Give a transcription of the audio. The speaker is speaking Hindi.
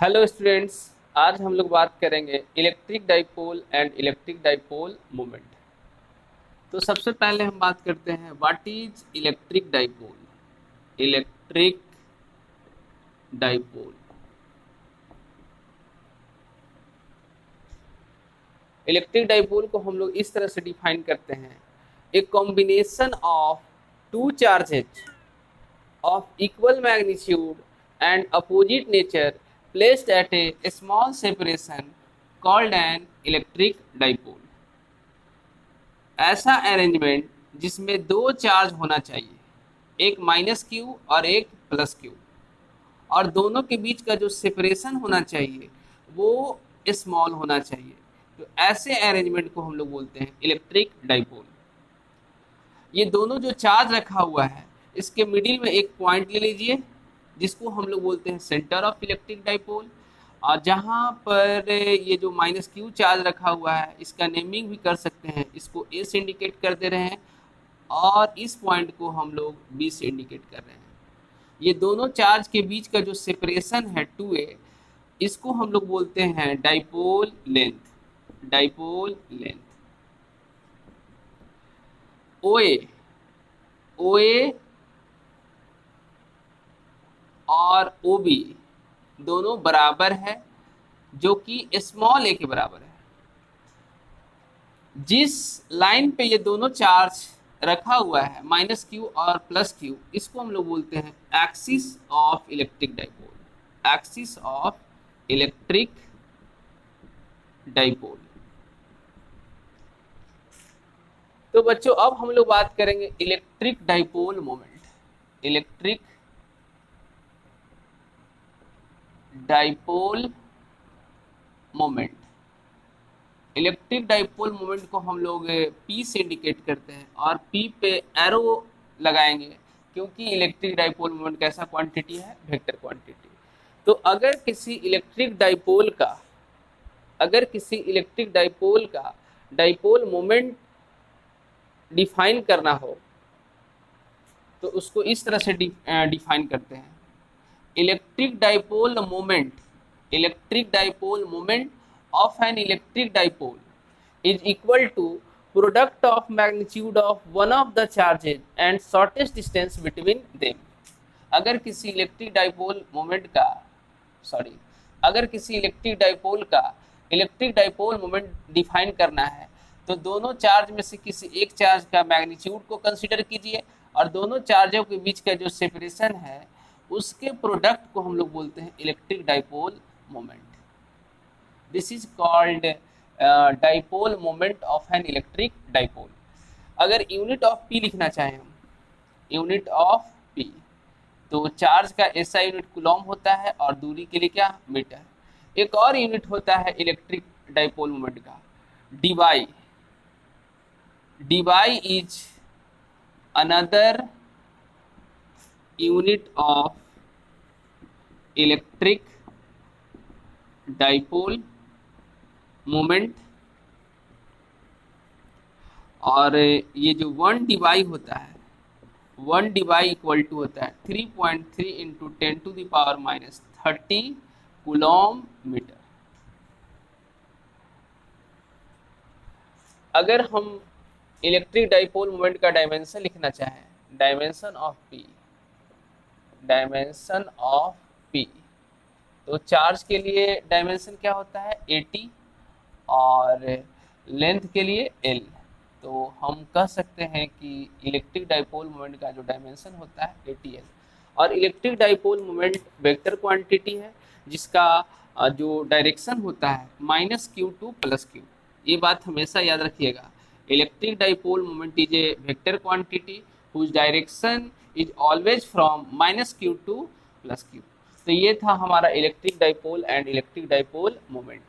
Hello students. आज हम लोग बात करेंगे electric dipole and electric dipole moment. तो सबसे पहले हम बात करते हैं what is electric dipole. Electric dipole, electric dipole को हम लोग इस तरह से डिफाइन करते हैं, a combination of two charges of equal magnitude and opposite nature placed at a small separation called an electric dipole। ऐसा अरेंजमेंट जिसमें दो चार्ज होना चाहिए, एक माइनस क्यू और एक प्लस क्यू, और दोनों के बीच का जो सेपरेशन होना चाहिए वो स्मॉल होना चाहिए। तो ऐसे अरेंजमेंट को हम लोग बोलते हैं इलेक्ट्रिक डाइपोल। ये दोनों जो चार्ज रखा हुआ है इसके मिडिल में एक पॉइंट ले लीजिए जिसको हम लोग बोलते हैं सेंटर ऑफ इलेक्ट्रिक डाइपोल। और जहाँ पर ये जो माइनस क्यू चार्ज रखा हुआ है इसका नेमिंग भी कर सकते हैं, इसको ए से इंडिकेट कर दे रहे हैं और इस पॉइंट को हम लोग बी से इंडिकेट कर रहे हैं। ये दोनों चार्ज के बीच का जो सेपरेशन है 2a, इसको हम लोग बोलते हैं dipole length. Dipole length OA, OA और OB दोनों बराबर है, जो कि स्मॉल a के बराबर है। जिस लाइन पे ये दोनों चार्ज रखा हुआ है माइनस क्यू और प्लस क्यू, इसको हम लोग बोलते हैं axis of electric dipole. Axis of electric dipole. तो बच्चों अब हम लोग बात करेंगे electric dipole moment. Electric dipole moment, electric dipole moment को हम लोग P से इंडिकेट करते हैं और P पे एरो लगाएंगे, क्योंकि इलेक्ट्रिक डाइपोल मोमेंट कैसा क्वांटिटी है, वेक्टर क्वांटिटी। तो अगर किसी इलेक्ट्रिक डाइपोल का डाइपोल मोमेंट डिफाइन करना हो तो उसको इस तरह से डिफाइन करते हैं, electric dipole moment of an electric dipole is equal to product of magnitude of one of the charges and shortest distance between them। अगर किसी इलेक्ट्रिक डाइपोल मोमेंट डिफाइन करना है तो दोनों चार्ज में से किसी एक चार्ज का मैग्नीट्यूड को कंसीडर कीजिए और दोनों चार्जों के बीच का जो सेपरेशन है उसके प्रोडक्ट को हम लोग बोलते हैं electric dipole moment. This is called dipole moment of an electric dipole. अगर यूनिट ऑफ पी लिखना चाहें हम, यूनिट ऑफ पी, तो चार्ज का एसआई यूनिट कूलॉम होता है और दूरी के लिए क्या, मीटर। एक और यूनिट होता है इलेक्ट्रिक डाइपोल मोमेंट का, debye. Debye is another unit of electric dipole moment. और ये जो 1 डीवाई होता है, 1 डीवाई इक्वल टू होता है 3.3 इंटू 10⁻³ कूलॉम मीटर। अगर हम इलेक्ट्रिक डाइपोल मोमेंट का डायमेंशन लिखना चाहें, डायमेंशन ऑफ पी, तो चार्ज के लिए डायमेंशन क्या होता है 80 और लेंथ के लिए L। तो हम कह सकते हैं कि इलेक्ट्रिक डाइपोल मोमेंट का जो डायमेंशन होता है 80L। और electric dipole moment vector quantity है जिसका जो डायरेक्शन होता है -q टू +q। ये बात हमेशा याद रखिएगा, electric dipole moment is a vector quantity whose direction is always from -q to +q। तो ये था हमारा electric dipole and electric dipole moment.